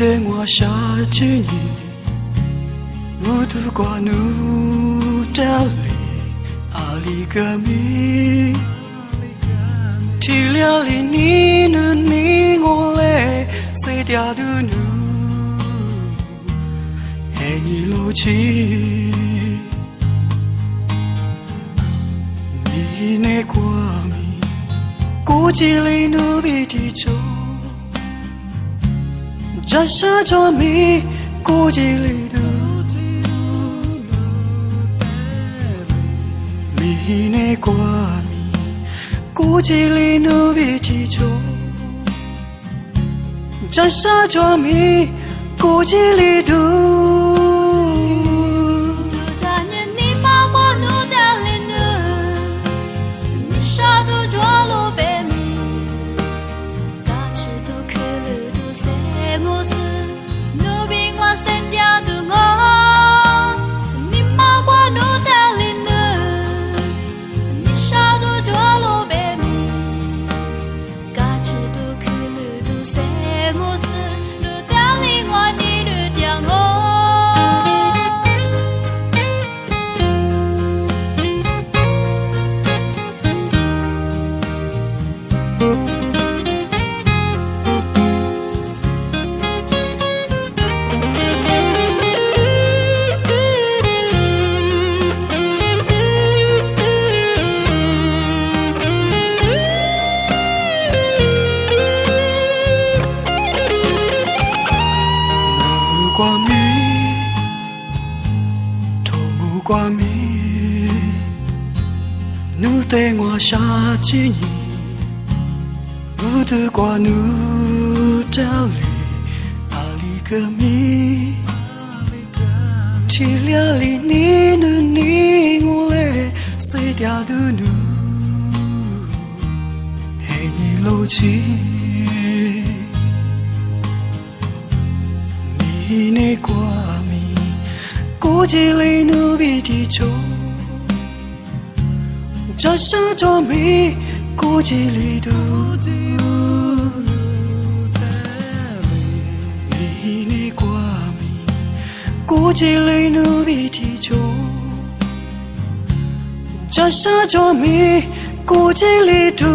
对我下着你，我度过努的里，阿里个米，提了里你呢你我嘞，谁掉的努，嘿你路去，你那过米，估计里努比地球。这是做米，估计里的米内过米，估计里努比地球。这是做米，估计里的。挂米，头目挂米，努对我下着你，不得挂努道理，阿里个米，提了里你努你我嘞，谁掉的努，嘿你路去。你那过米，估计里努比地球。这是做米，估计里的。你那过米，估计里努比地球。这是做米，估计里的。